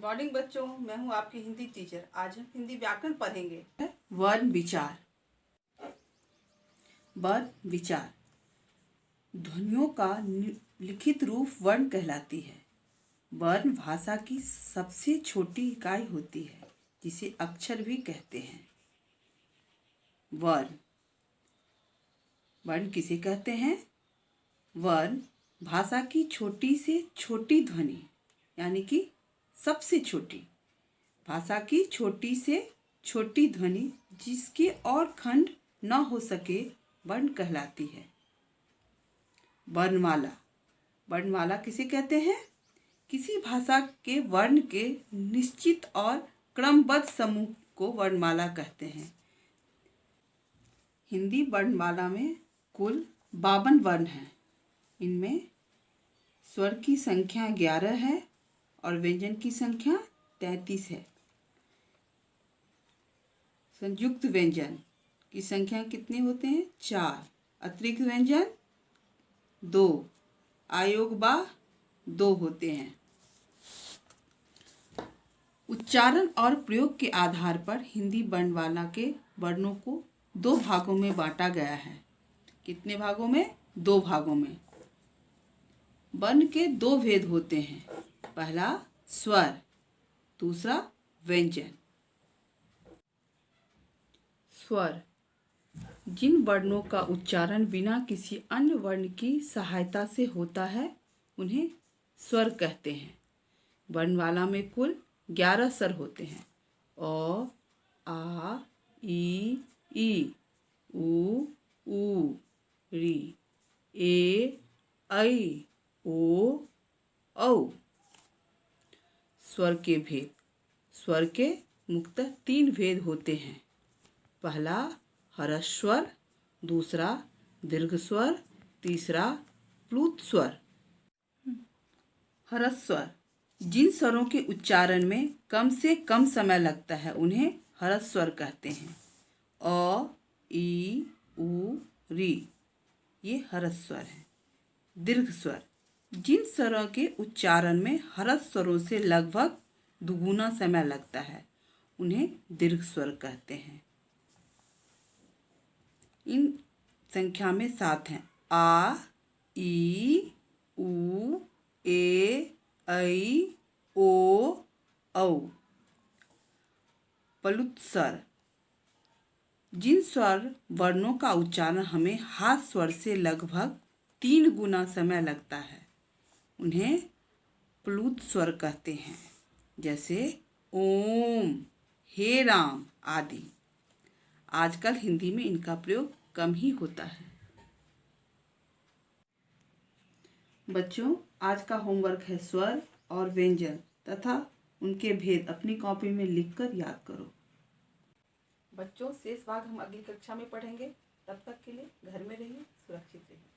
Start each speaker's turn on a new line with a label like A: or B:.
A: Good morning बच्चों, मैं हूँ आपकी हिंदी टीचर। आज हम हिंदी व्याकरण पढ़ेंगे। वर्ण विचार। वर्ण विचार ध्वनियों का लिखित रूप वर्ण कहलाती है। वर्ण भाषा की सबसे छोटी इकाई होती है जिसे अक्षर भी कहते हैं। वर्ण वर्ण किसे कहते हैं? वर्ण भाषा की छोटी से छोटी ध्वनि, यानी कि सबसे छोटी, भाषा की छोटी से छोटी ध्वनि जिसके और खंड न हो सके वर्ण कहलाती है। वर्णमाला। वर्णमाला किसे कहते हैं? किसी भाषा के वर्ण के निश्चित और क्रमबद्ध समूह को वर्णमाला कहते हैं। हिंदी वर्णमाला में कुल 52 वर्ण हैं। इनमें स्वर की संख्या 11 है और व्यंजन की संख्या 33 है। संयुक्त व्यंजन की संख्या कितने होते हैं? 4। अतिरिक्त व्यंजन 2। आयोग बा 2 होते हैं। उच्चारण और प्रयोग के आधार पर हिंदी वर्णमाला के वर्णों को 2 भागों में बांटा गया है। कितने भागों में? 2 भागों में। वर्ण के 2 भेद होते हैं। पहला स्वर, दूसरा व्यंजन। स्वर जिन वर्णों का उच्चारण बिना किसी अन्य वर्ण की सहायता से होता है उन्हें स्वर कहते हैं। वर्णमाला में कुल 11 स्वर होते हैं। अ, आ, ई, उ, री, ए, ऐ, ओ, औ। स्वर के भेद। स्वर के मुख्यतः 3 भेद होते हैं। पहला ह्रस्व स्वर, दूसरा दीर्घ स्वर, तीसरा प्लुत स्वर। ह्रस्व स्वर जिन स्वरों के उच्चारण में कम से कम समय लगता है उन्हें ह्रस्व स्वर कहते हैं। अ, ई, उ, री, ये ह्रस्व स्वर हैं। दीर्घ स्वर जिन स्वरों के उच्चारण में ह्रस्व स्वरों से लगभग दुगुना समय लगता है उन्हें दीर्घ स्वर कहते हैं। इन संख्या में 7 हैं। आ, ई, उ, ए, ऐ, ओ, औ। प्लुत स्वर जिन स्वर वर्णों का उच्चारण हमें हाथ स्वर से लगभग 3 गुना समय लगता है उन्हें प्लुत स्वर कहते हैं, जैसे ओम, हे राम आदि। आजकल हिंदी में इनका प्रयोग कम ही होता है। बच्चों, आज का होमवर्क है स्वर और व्यंजन तथा उनके भेद अपनी कॉपी में लिखकर याद करो। बच्चों, शेष भाग हम अगली कक्षा में पढ़ेंगे। तब तक के लिए घर में रहिए, सुरक्षित रहिए।